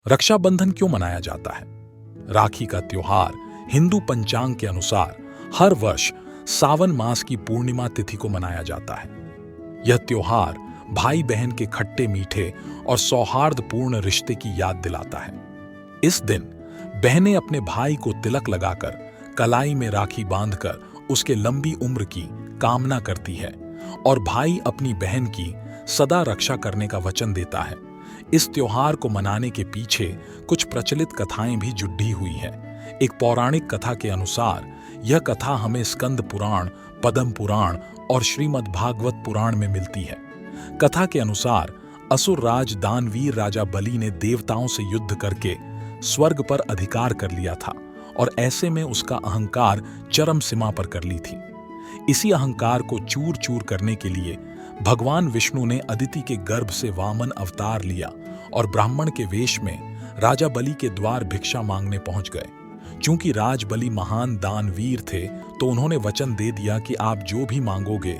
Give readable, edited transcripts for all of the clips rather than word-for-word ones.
रक्षाबंधन क्यों मनाया जाता है? राखी का त्योहार हिंदू पंचांग के अनुसार हर वर्ष सावन मास की पूर्णिमा तिथि को मनाया जाता है। यह त्योहार भाई बहन के खट्टे मीठे और सौहार्दपूर्ण रिश्ते की याद दिलाता है। इस दिन बहनें अपने भाई को तिलक लगाकर कलाई में राखी बांधकर उसके लंबी उम्र की कामना करती है और भाई अपनी बहन की सदा रक्षा करने का वचन देता है। इस त्योहार को मनाने के पीछे कुछ प्रचलित कथाएं भी जुड़ी हुई है। एक पौराणिक कथा के अनुसार यह कथा हमें स्कंद पुराण, पद्म पुराण और श्रीमद् भागवत पुराण में मिलती है। कथा के अनुसार असुर राज दानवीर राजा बलि ने देवताओं से युद्ध करके स्वर्ग पर अधिकार कर लिया था और ऐसे में उसका अहंकार चरम सीमा पर कर ली थी। इसी अहंकार को चूर चूर करने के लिए भगवान विष्णु ने अदिति के गर्भ से वामन अवतार लिया और ब्राह्मण के वेश में राजा बलि के द्वार भिक्षा मांगने पहुंच गए। चूंकि राज बलि महान दानवीर थे तो उन्होंने वचन दे दिया कि आप जो भी मांगोगे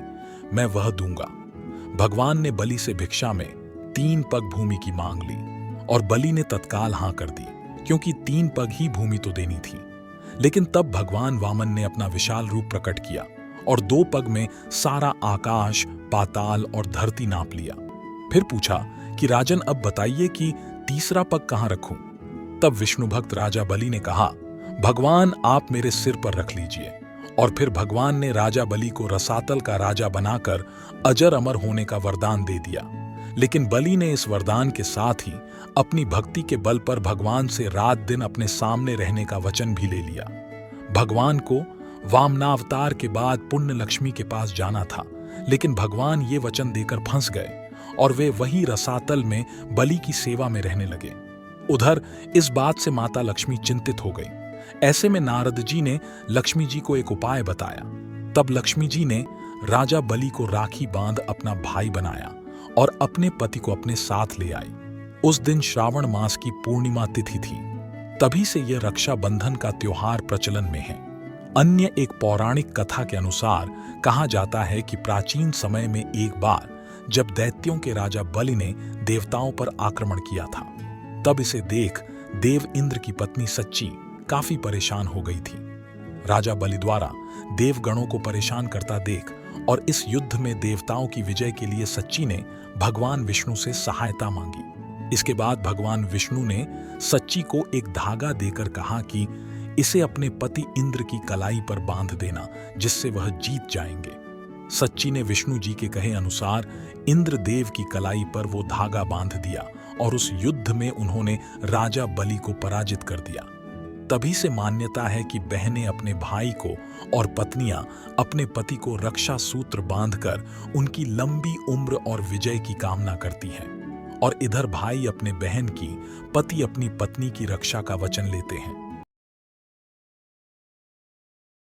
मैं वह दूंगा। भगवान ने बलि से भिक्षा में 3 पग भूमि की मांग ली और बलि ने तत्काल हां कर दी, क्योंकि 3 पग ही भूमि तो देनी थी। लेकिन तब भगवान वामन ने अपना विशाल रूप प्रकट किया और 2 पग में सारा आकाश, पाताल और धरती नाप लिया। फिर पूछा कि राजन अब बताइए कि तीसरा पग कहां रखूं? तब विष्णु भक्त राजा बलि ने कहा, भगवान आप मेरे सिर पर रख लीजिए। और फिर भगवान ने राजा बलि को रसातल का राजा बनाकर अजर अमर होने का वरदान दे दिया। लेकिन बलि ने इस वरदान के साथ ही अपनी भक्ति के बल पर भगवान से रात दिन अपने सामने रहने का वचन भी ले लिया। भगवान को वामनावतार के बाद पुण्य लक्ष्मी के पास जाना था, लेकिन भगवान ये वचन देकर फंस गए और वे वहीं रसातल में बलि की सेवा में रहने लगे। उधर इस बात से माता लक्ष्मी चिंतित हो गई। ऐसे में नारद जी ने लक्ष्मी जी को एक उपाय बताया। तब लक्ष्मी जी ने राजा बलि को राखी बांध अपना भाई बनाया और अपने पति को अपने साथ ले आई। उस दिन श्रावण मास की पूर्णिमा तिथि थी। तभी से यह रक्षाबंधन का त्योहार प्रचलन में है। अन्य एक पौराणिक कथा के अनुसार कहा जाता है कि प्राचीन समय में एक बार जब दैत्यों के राजा बलि ने देवताओं पर आक्रमण किया था, तब इसे देख देव इंद्र की पत्नी सच्ची काफी परेशान हो गई थी। राजा बलि द्वारा देवगणों को परेशान करता देख और इस युद्ध में देवताओं की विजय के लिए सच्ची ने भगवान विष्णु से सहायता मांगी। इसके बाद भगवान विष्णु ने सच्ची को एक धागा देकर कहा कि इसे अपने पति इंद्र की कलाई पर बांध देना, जिससे वह जीत जाएंगे। सच्ची ने विष्णु जी के कहे अनुसार इंद्र देव की कलाई पर वो धागा बांध दिया और उस युद्ध में उन्होंने राजा बलि को पराजित कर दिया। तभी से मान्यता है कि बहनें अपने भाई को और पत्नियां अपने पति को रक्षा सूत्र बांधकर उनकी लंबी उम्र और विजय की कामना करती हैं। और इधर भाई अपने बहन की, पति अपनी पत्नी की रक्षा का वचन लेते हैं।